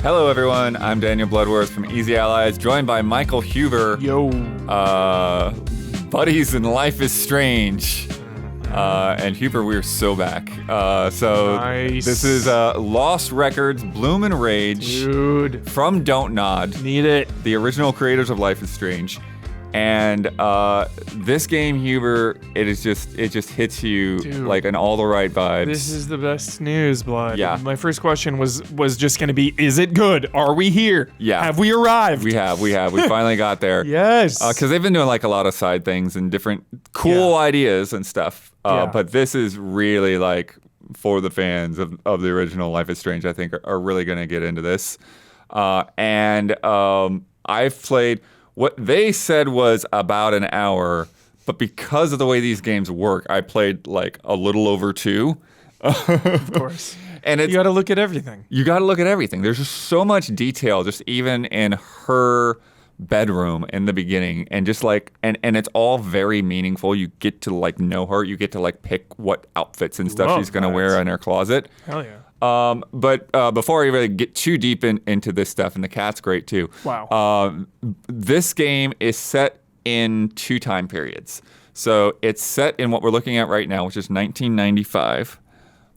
Hello, everyone. I'm Daniel Bloodworth from Easy Allies, joined by Michael Huber. Yo. Buddies in Life is Strange. And Huber, we're so back. Nice. This is Lost Records, Bloom and Rage. Dude. From Don't Nod. Need it. The original creators of Life is Strange. And this game, Huber, it just hits you like in all the right vibes. This is the best news, Blood. Yeah. My first question was just going to be, is it good? Are we here? Yeah. Have we arrived? We have. We finally got there. Yes. Because they've been doing like a lot of side things and different cool ideas and stuff. But this is really like for the fans of the original Life is Strange, I think are really going to get into this. And I've played what they said was about an hour, but because of the way these games work, I played like a little over 2. Of course. And you got to look at everything. You got to look at everything. There's just so much detail, just even in her bedroom in the beginning, and just like and it's all very meaningful. You get to like know her. You get to like pick what outfits and stuff she's gonna wear in her closet. Hell yeah. But before I really get too deep into this stuff, and the cat's great too. Wow. This game is set in 2 time periods. So it's set in what we're looking at right now, which is 1995,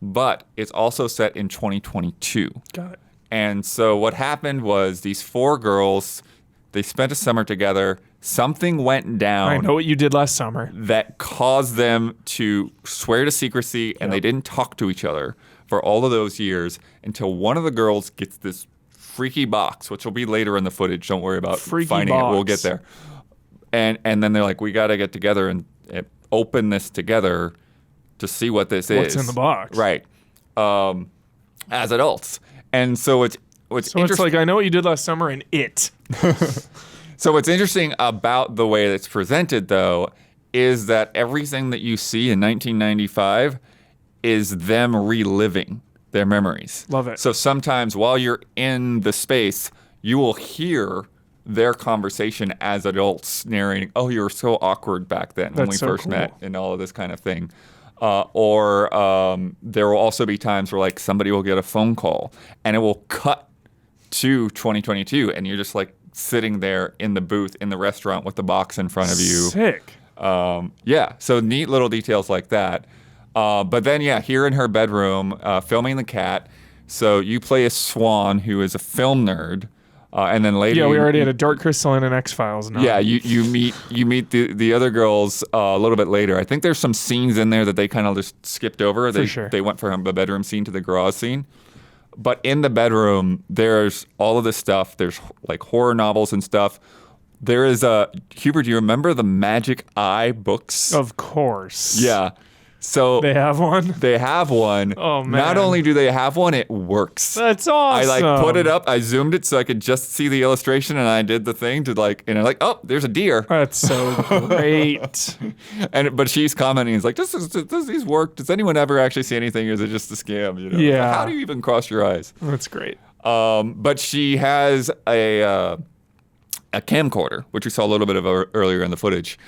but it's also set in 2022. Got it. And so what happened was these 4 girls, they spent a summer together. Something went down. I know what you did last summer. That caused them to swear to secrecy, and they didn't talk to each other for all of those years until one of the girls gets this freaky box, which will be later in the footage. Don't worry about finding it. We'll get there. And then they're like, we got to get together and open this together to see what this is. What's in the box? Right. As adults. And so it's like, I know what you did last summer and it. So what's interesting about the way it's presented, though, is that everything that you see in 1995 is them reliving their memories. Love it. So sometimes while you're in the space, you will hear their conversation as adults narrating, oh, you were so awkward back then when we first met, and all of this kind of thing. Or there will also be times where like somebody will get a phone call and it will cut to 2022, and you're just like sitting there in the booth in the restaurant with the box in front of you. Sick. Yeah, so neat little details like that. But then, here in her bedroom, filming the cat. So you play a Swan who is a film nerd, and then later. Yeah, we already had a Dark Crystal and an X-Files now. Yeah, you meet the other girls a little bit later. I think there's some scenes in there that they kind of just skipped over. They went from the bedroom scene to the garage scene. But in the bedroom, there's all of this stuff. There's like horror novels and stuff. There is Hubert, do you remember the Magic Eye books? Of course. Yeah. So they have one? They have one. Oh, man. Not only do they have one, it works. That's awesome. I like put it up. I zoomed it so I could just see the illustration, and I did the thing to like, and I'm like, oh, there's a deer. That's so great. But she's commenting, it's like, does these work? Does anyone ever actually see anything? Or is it just a scam? You know? Yeah. How do you even cross your eyes? That's great. But she has a camcorder, which we saw a little bit of earlier in the footage,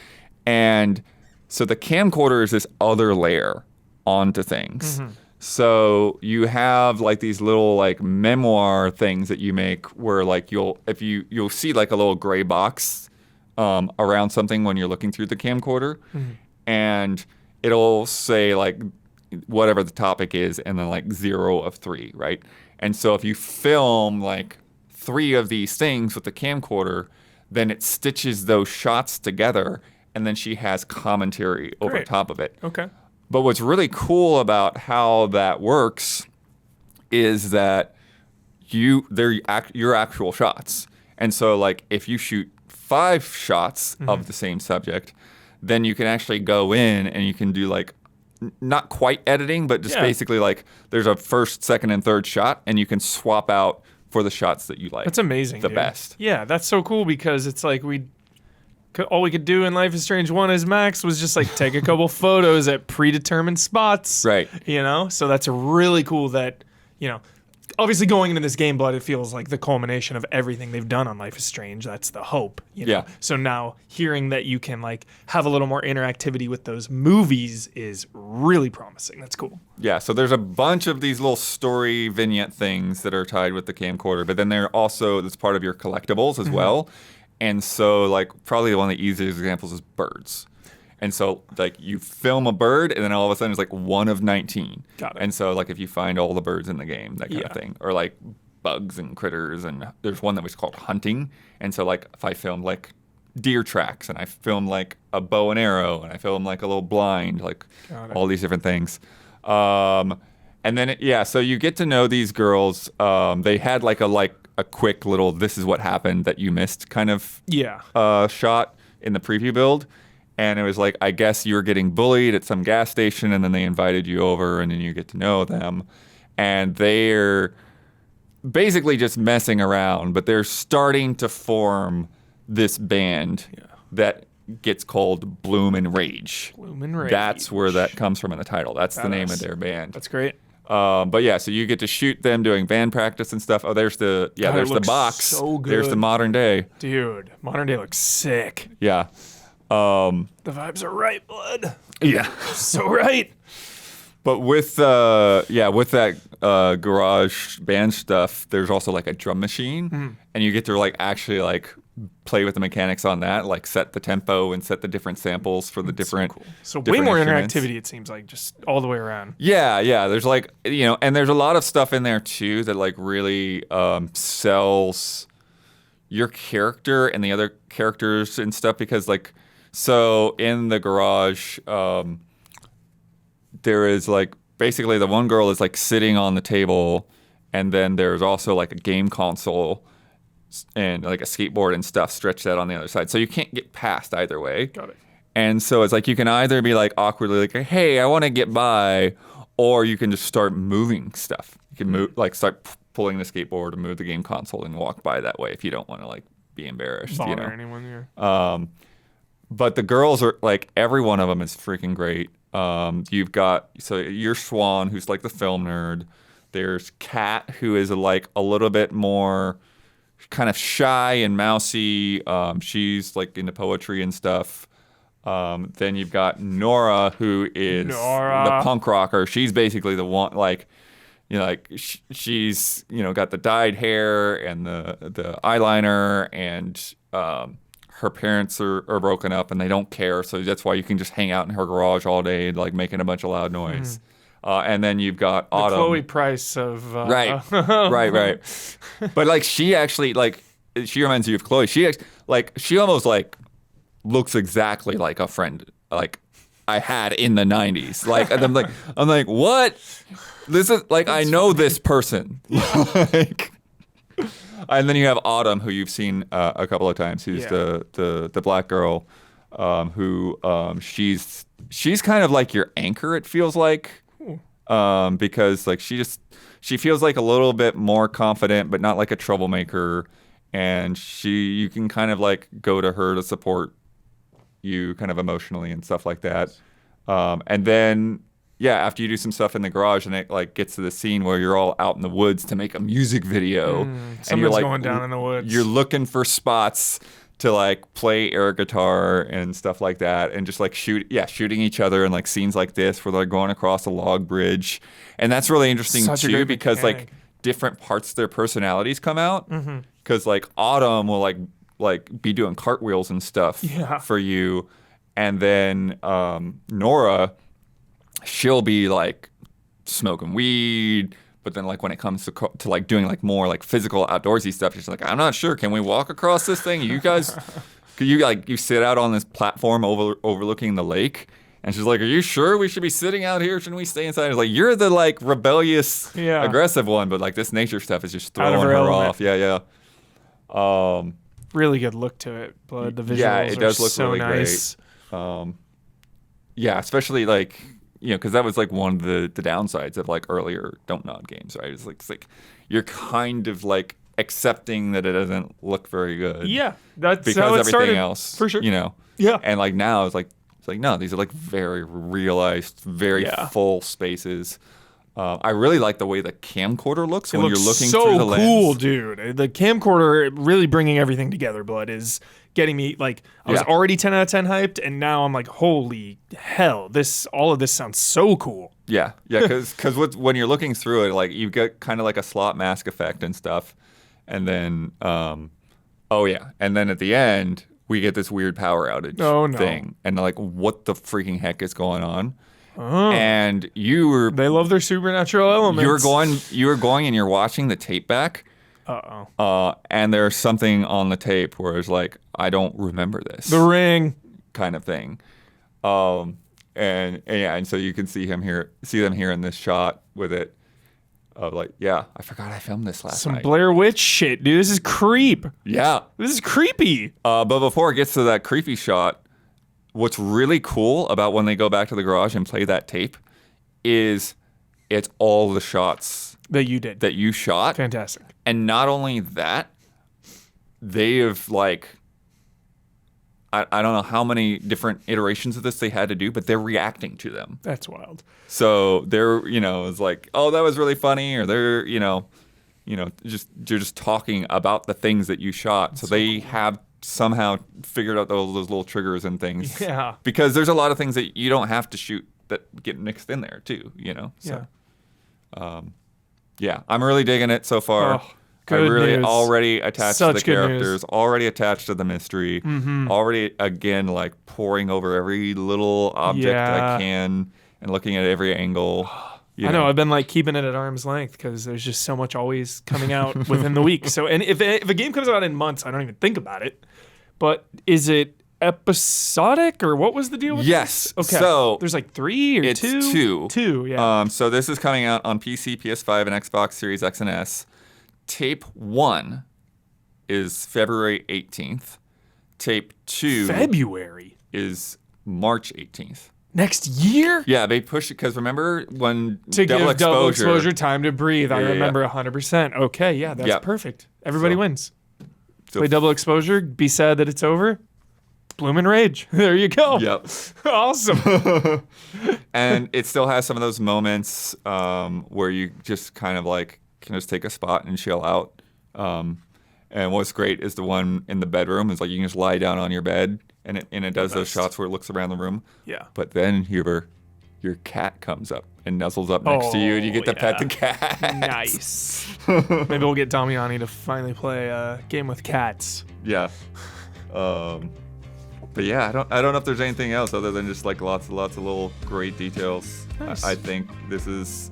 and so the camcorder is this other layer onto things. Mm-hmm. So you have like these little like memoir things that you make where like you'll see like a little gray box around something when you're looking through the camcorder, and it'll say like whatever the topic is and then like 0 of 3, right? And so if you film like 3 of these things with the camcorder, then it stitches those shots together, and then she has commentary over top of it. Okay. But what's really cool about how that works is that they're your actual shots. And so like if you shoot 5 shots of the same subject, then you can actually go in and you can do like not quite editing, but just basically like there's a first, second, and third shot, and you can swap out for the shots that you like. That's amazing. The best. Yeah, that's so cool because it's like all we could do in Life is Strange 1 as Max was just like take a couple photos at predetermined spots. Right. You know? So that's really cool that, obviously going into this game, Blood, it feels like the culmination of everything they've done on Life is Strange. That's the hope. You know? Yeah. So now hearing that you can like have a little more interactivity with those movies is really promising. That's cool. Yeah, so there's a bunch of these little story vignette things that are tied with the camcorder, but then they're also, that's part of your collectibles as well. And so, like, probably one of the easiest examples is birds. And so, like, you film a bird, and then all of a sudden it's like one of 19. Got it. And so, like, if you find all the birds in the game, that kind of thing. Or, like, bugs and critters. And there's one that was called hunting. And so, like, if I filmed, like, deer tracks, and I filmed, like, a bow and arrow, and I filmed, like, a little blind, like, all these different things. And then, so you get to know these girls. They had, like a quick little, this is what happened that you missed kind of shot in the preview build. And it was like, I guess you were getting bullied at some gas station, and then they invited you over, and then you get to know them. And they're basically just messing around, but they're starting to form this band that gets called Bloom and Rage. Bloom and Rage. That's where that comes from in the title. That's the name of their band. That's great. But yeah, so you get to shoot them doing band practice and stuff. Oh, there's the there's the box. So good. There's the modern day. Dude, modern day looks sick. Yeah. The vibes are right, Blood. Yeah. So right. But with that garage band stuff, there's also like a drum machine, and you get to like actually like play with the mechanics on that, like set the tempo and set the different samples for the different. So way different more instruments. interactivity, it seems like, just all the way around. Yeah. There's like, and there's a lot of stuff in there too that like really sells your character and the other characters and stuff, because like, so in the garage, there is like basically the one girl is like sitting on the table, and then there's also like a game console and like a skateboard and stuff stretched out on the other side. So you can't get past either way. Got it. And so it's like you can either be like awkwardly like, hey, I want to get by, or you can just start moving stuff. You can move, like start pulling the skateboard and move the game console and walk by that way if you don't want to like be embarrassed. Bother anyone, yeah. But the girls are like, every one of them is freaking great. You've got, so you're Swan, who's like the film nerd. There's Kat, who is like a little bit more kind of shy and mousy. She's like into poetry and stuff. Then you've got Nora, who is the punk rocker. She's basically the one, like, she's, got the dyed hair and the eyeliner, and her parents are broken up and they don't care. So that's why you can just hang out in her garage all day, like making a bunch of loud noise. And then you've got Autumn. Chloe Price of... Right. But like, she actually, like, she reminds you of Chloe. She almost like looks exactly like a friend like I had in the 90s. Like, and I'm like, what? This is like, I know this person. Like, and then you have Autumn, who you've seen a couple of times, who's the black girl, who she's kind of like your anchor, it feels like, because like she feels like a little bit more confident, but not like a troublemaker, and you can kind of like go to her to support you kind of emotionally and stuff like that. And then after you do some stuff in the garage, and it like gets to the scene where you're all out in the woods to make a music video, and you're like going down in the woods. You're looking for spots to like play air guitar and stuff like that, and just like shooting each other, and like scenes like this where they're going across a log bridge, and that's really interesting too, because like different parts of their personalities come out, because like Autumn will like be doing cartwheels and stuff for you, and then Nora, she'll be like smoking weed, but then like when it comes to like doing like more like physical outdoorsy stuff, she's like, I'm not sure, can we walk across this thing? You guys, you sit out on this platform overlooking the lake, and she's like, are you sure we should be sitting out here? Shouldn't we stay inside? It's like, you're the like rebellious, aggressive one, but like this nature stuff is just throwing her off. Really good look to it, Blood. The visuals it does look so really nice. Great. Especially like, because that was like one of the downsides of like earlier Don't Nod games, right? It's like you're kind of like accepting that it doesn't look very good. Yeah, that's because how it everything started, else, for sure. Yeah. And like now it's like no, these are like very realized, very full spaces. I really like the way the camcorder looks when you're looking so through the lens. cool, dude. The camcorder really bringing everything together, Blood, is getting me like I was Yeah. already 10 out of 10 hyped, and now I'm like, holy hell, all of this sounds so cool. Yeah, because when you're looking through it, like you get kind of like a slot mask effect and stuff, and then and then at the end we get this weird power outage thing, and like what the freaking heck is going on? And They love their supernatural elements. you were going and you're watching the tape back. And there's something on the tape where it's like, I don't remember this. The ring. Kind of thing. And so you can see them here in this shot with it. Of like, yeah, I forgot I filmed this last night. Some Blair Witch shit, dude. This is creep. Yeah. This is creepy. But before it gets to that creepy shot, what's really cool about when they go back to the garage and play that tape is it's all the shots that you did. That you shot. Fantastic. And not only that, they have like, I don't know how many different iterations of this they had to do, but they're reacting to them. That's wild. So they're, it's like, oh, that was really funny, or they're, you're just talking about the things that you shot. So they have somehow figured out those little triggers and things. Yeah. Because there's a lot of things that you don't have to shoot that get mixed in there too, So, yeah. I'm really digging it so far. Oh, I'm really news. already attached to the Such good characters, news. already attached to the mystery, already, again, like poring over every little object I can and looking at every angle. I know. I've been like keeping it at arm's length because there's just so much always coming out within the week. So, and if a game comes out in months, I don't even think about it. But is it episodic or what was the deal with Yes. this? Okay. So there's like 3 or it's 2? two. 2, yeah. So this is coming out on PC, PS5, and Xbox Series X and S. Tape 1 is February 18th. Tape 2 February is March 18th. next year? Yeah, they pushed it because remember when To double give double exposure exposure time to breathe. I Yeah. remember 100%. Okay, yeah, that's Yeah. perfect. Everybody So- wins. So- Play double exposure, be sad that it's over. Bloom and rage. There you go. Yep. Awesome. And it still has some of those moments where you just kind of like can just take a spot and chill out. And what's great is the one in the bedroom is like you can just lie down on your bed and it does those shots where it looks around the room. Yeah. But then your cat comes up and nuzzles up next to you and you get to pet the cat. Nice. Maybe we'll get Damiani to finally play a game with cats. Yeah. But yeah, I don't know if there's anything else other than just like lots of little great details. Nice. I think this is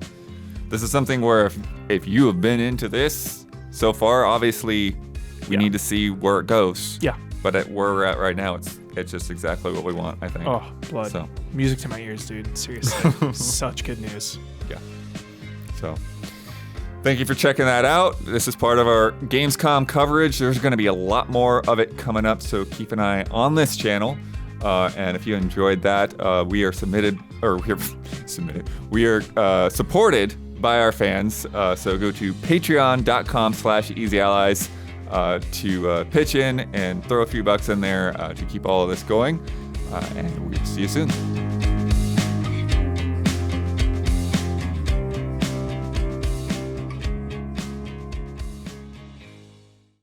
something where if you have been into this so far, obviously we need to see where it goes. Yeah. But at where we're at right now, it's just exactly what we want, I think. Oh, blood. So. Music to my ears, dude. Seriously. Such good news. Yeah. So thank you for checking that out. This is part of our Gamescom coverage. There's going to be a lot more of it coming up, so keep an eye on this channel. And if you enjoyed that, we are supported by our fans. So go to patreon.com/easyallies to pitch in and throw a few bucks in there to keep all of this going. And we'll see you soon.